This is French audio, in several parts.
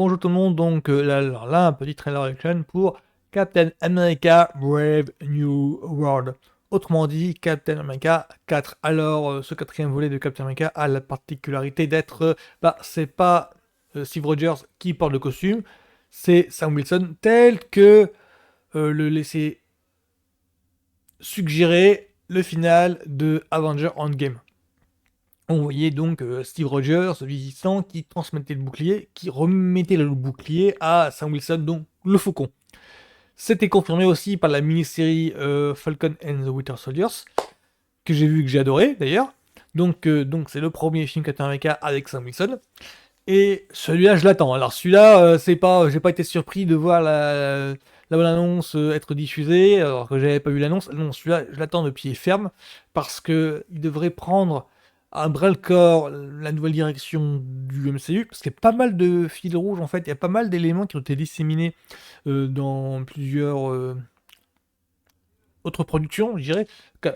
Bonjour tout le monde, donc là, un petit trailer action pour Captain America Brave New World. Autrement dit, Captain America 4. Alors, ce quatrième volet de Captain America a la particularité d'être, c'est pas Steve Rogers qui porte le costume, c'est Sam Wilson tel que le laissait suggérer le final de Avenger Endgame. On voyait donc Steve Rogers, vieillissant, qui transmettait le bouclier, qui remettait le bouclier à Sam Wilson, donc le faucon. C'était confirmé aussi par la mini-série Falcon and the Winter Soldiers, que j'ai vu, que j'ai adoré d'ailleurs. Donc c'est le premier film Captain America avec Sam Wilson. Et celui-là, je l'attends. Alors celui-là, j'ai pas été surpris de voir la bonne annonce être diffusée, alors que j'avais pas vu l'annonce. Non, celui-là, je l'attends de pied ferme, parce que il devrait prendre à bras-le-corps la nouvelle direction du MCU, parce qu'il y a pas mal de fils rouges en fait, il y a pas mal d'éléments qui ont été disséminés dans plusieurs autres productions, je dirais,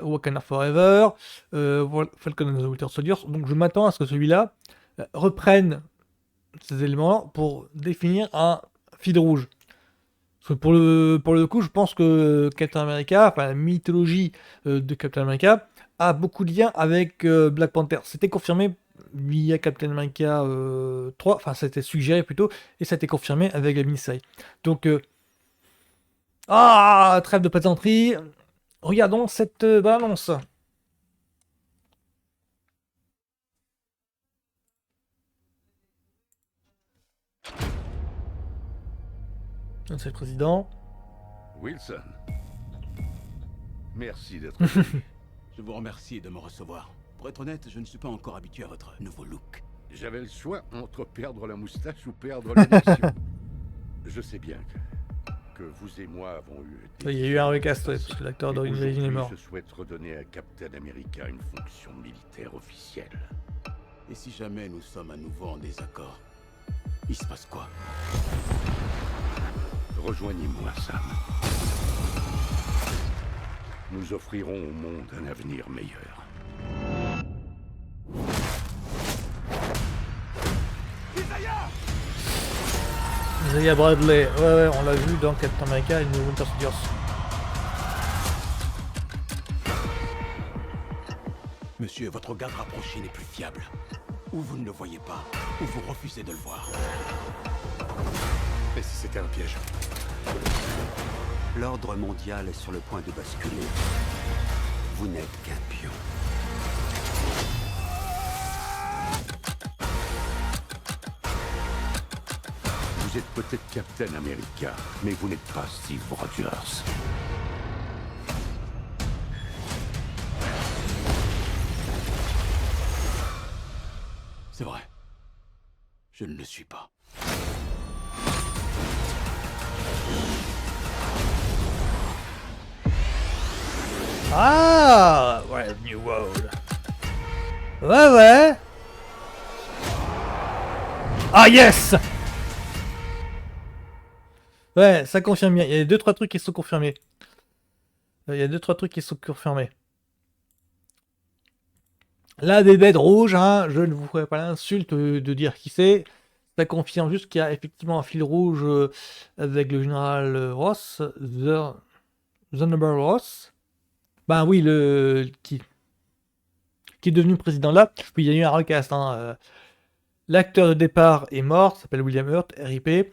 Wakanda Forever, Falcon and the Winter Soldier, donc je m'attends à ce que celui-là reprenne ces éléments pour définir un fil rouge. Parce que pour le coup, je pense que Captain America, enfin la mythologie de Captain America, a beaucoup de liens avec Black Panther. C'était confirmé via Captain America 3, enfin c'était suggéré plutôt, et ça a été confirmé avec la mini-série. Donc, trêve de plaisanterie, regardons cette balance. C'est le président. Wilson, merci d'être venu. Je vous remercie de me recevoir. Pour être honnête, je ne suis pas encore habitué à votre nouveau look. J'avais le choix entre perdre la moustache ou perdre l'élection. Je sais bien que vous et moi avons eu... Il y a eu un recast, ouais, parce que l'acteur d'origine est mort. Je souhaite redonner à Captain America une fonction militaire officielle. Et si jamais nous sommes à nouveau en désaccord, il se passe quoi? Rejoignez-moi, Sam. Nous offrirons au monde un avenir meilleur. Isaiah Bradley, ouais, on l'a vu dans Captain America et The Winter Soldier. Monsieur, votre regard rapproché n'est plus fiable. Ou vous ne le voyez pas, ou vous refusez de le voir. Et si c'était un piège? L'ordre mondial est sur le point de basculer. Vous n'êtes qu'un pion. Vous êtes peut-être Captain America, mais vous n'êtes pas Steve Rogers. C'est vrai. Je ne le suis pas. Ouais, New World. Ouais. Ah yes! Ouais, ça confirme bien. Il y a 2-3 trucs qui sont confirmés. Là, des bêtes rouges, hein, je ne vous ferai pas l'insulte de dire qui c'est. Ça confirme juste qu'il y a effectivement un fil rouge avec le général Ross, The Number Ross. Ben oui, qui est devenu président là. Oui, il y a eu un recast. Hein, l'acteur de départ est mort, s'appelle William Hurt, RIP.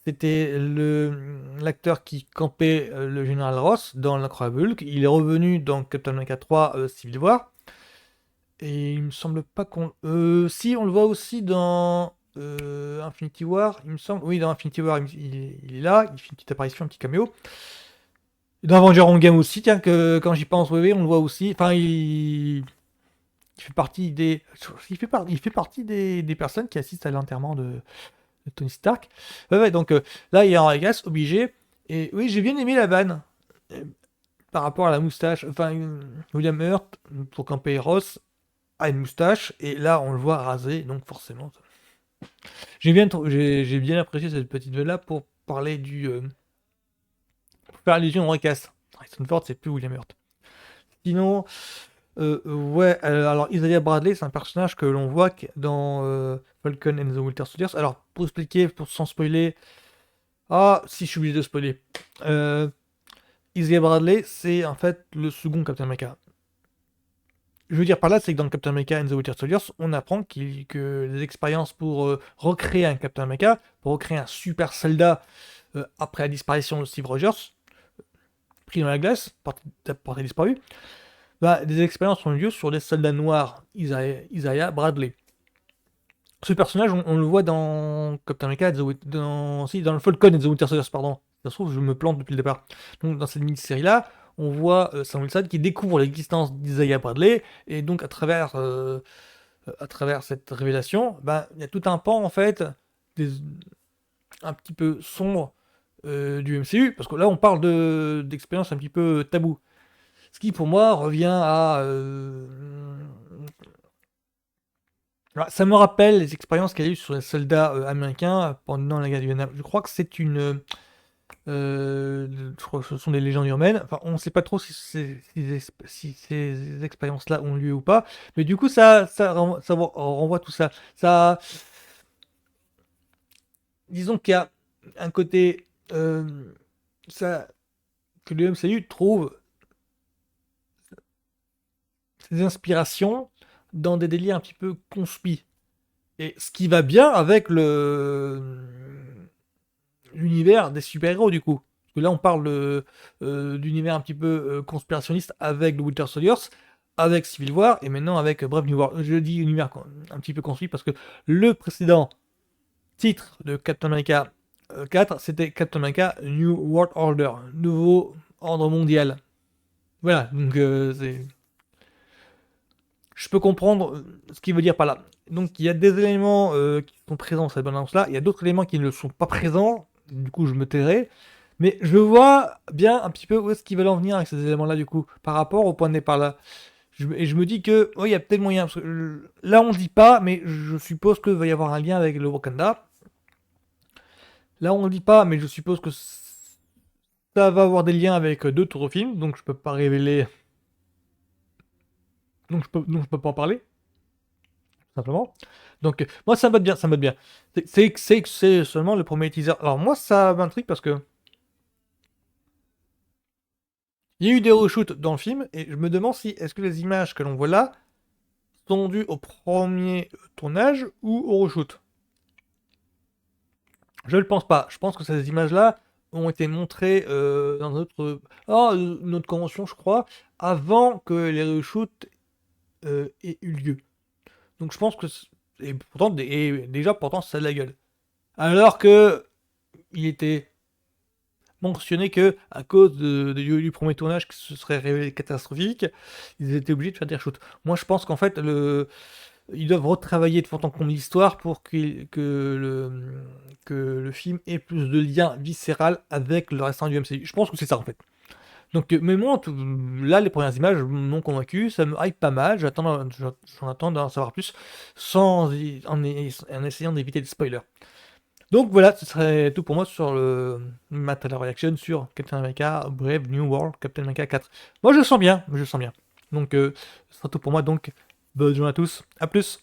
C'était l'acteur qui campait le général Ross dans l'Incroyable Hulk. Il est revenu dans Captain America 3 Civil War. Et il me semble pas qu'on... si, on le voit aussi dans Infinity War, il me semble. Oui, dans Infinity War, il est là. Il fait une petite apparition, un petit caméo. Et dans Avenger Endgame aussi, tiens, que quand j'y pense, oui, on le voit aussi. Enfin, il fait partie des... Il fait partie des personnes qui assistent à l'enterrement de Tony Stark. Ouais, donc là, il y a un recast obligé. Et oui, j'ai bien aimé la vanne. Par rapport à la moustache. Enfin, William Hurt, pour camper Ross, a une moustache. Et là, on le voit rasé. Donc forcément... J'ai bien apprécié cette petite vanne-là pour parler pour faire allusion au recast. Harrison Ford, c'est plus William Hurt. Sinon... Ouais, alors Isaiah Bradley, c'est un personnage que l'on voit dans Falcon and the Winter Soldier. Alors, pour expliquer, sans spoiler. Ah, si je suis obligé de spoiler. Isaiah Bradley, c'est en fait le second Captain America. Je veux dire par là, c'est que dans Captain America and the Winter Soldier, on apprend que les expériences pour recréer un Captain America, pour recréer un super soldat après la disparition de Steve Rogers, pris dans la glace, porté disparu, bah, des expériences ont lieu sur des soldats noirs, Isaiah Bradley. Ce personnage, on le voit dans Captain America, dans le Falcon et the Winter Soldier, pardon. Ça se trouve, je me plante depuis le départ. Donc, dans cette mini-série-là, on voit Sam Wilson qui découvre l'existence d'Isaiah Bradley, et donc à travers cette révélation, ben, il y a tout un pan, en fait, un petit peu sombre du MCU, parce que là, on parle d'expériences un petit peu tabou. Ce qui, pour moi, revient à... ça me rappelle les expériences qu'il y a eu sur les soldats américains pendant la guerre du Vietnam. Je crois que c'est une... je crois que ce sont des légendes urbaines. Enfin, on ne sait pas trop si ces expériences-là ont lieu ou pas. Mais du coup, ça renvoie tout ça. Disons qu'il y a un côté ça, que le MCU trouve ses inspirations dans des délires un petit peu conspi. Et ce qui va bien avec l'univers des super-héros, du coup. Parce que là, on parle d'univers un petit peu conspirationniste avec le Winter Soldier, avec Civil War, et maintenant avec Brave New World. Je dis univers un petit peu conspi parce que le précédent titre de Captain America 4, c'était Captain America New World Order, nouveau ordre mondial. Voilà, donc je peux comprendre ce qu'il veut dire par là. Donc il y a des éléments qui sont présents dans cette bande-annonce-là, il y a d'autres éléments qui ne sont pas présents, du coup je me tairai. Mais je vois bien un petit peu où est-ce qu'ils veulent en venir avec ces éléments-là, du coup, par rapport au point de départ là. Et je me dis que, il y a peut-être moyen. Parce que, là, on ne dit pas, mais je suppose qu'il va y avoir un lien avec le Wakanda. Là, on ne dit pas, mais je suppose que ça va avoir des liens avec d'autres films, donc je peux pas révéler. Donc je peux pas en parler, simplement. Donc, moi, ça me botte bien, ça me botte bien. C'est seulement le premier teaser. Alors, moi, ça m'intrigue parce que. Il y a eu des reshoots dans le film, et je me demande si est-ce que les images que l'on voit là sont dues au premier tournage ou au reshoot. Je ne le pense pas. Je pense que ces images-là ont été montrées dans notre convention, je crois, avant que les reshoots aient eu lieu. Donc je pense que... Et pourtant, déjà, pourtant, ça a de la gueule. Alors que il était mentionné que à cause du premier tournage qui se serait révélé catastrophique, ils étaient obligés de faire des reshoots. Moi, je pense qu'en fait, ils doivent retravailler de fond en comble l'histoire pour que le film ait plus de lien viscéral avec le restant du MCU. Je pense que c'est ça, en fait. Donc, mais moi, là, les premières images m'ont convaincu, ça me hype pas mal, j'en attends d'en savoir plus, en essayant d'éviter des spoilers. Donc voilà, ce serait tout pour moi sur ma trailer reaction sur Captain America Brave New World, Captain America 4. Moi je le sens bien, je le sens bien. Donc ce sera tout pour moi, donc bonne journée à tous, à plus.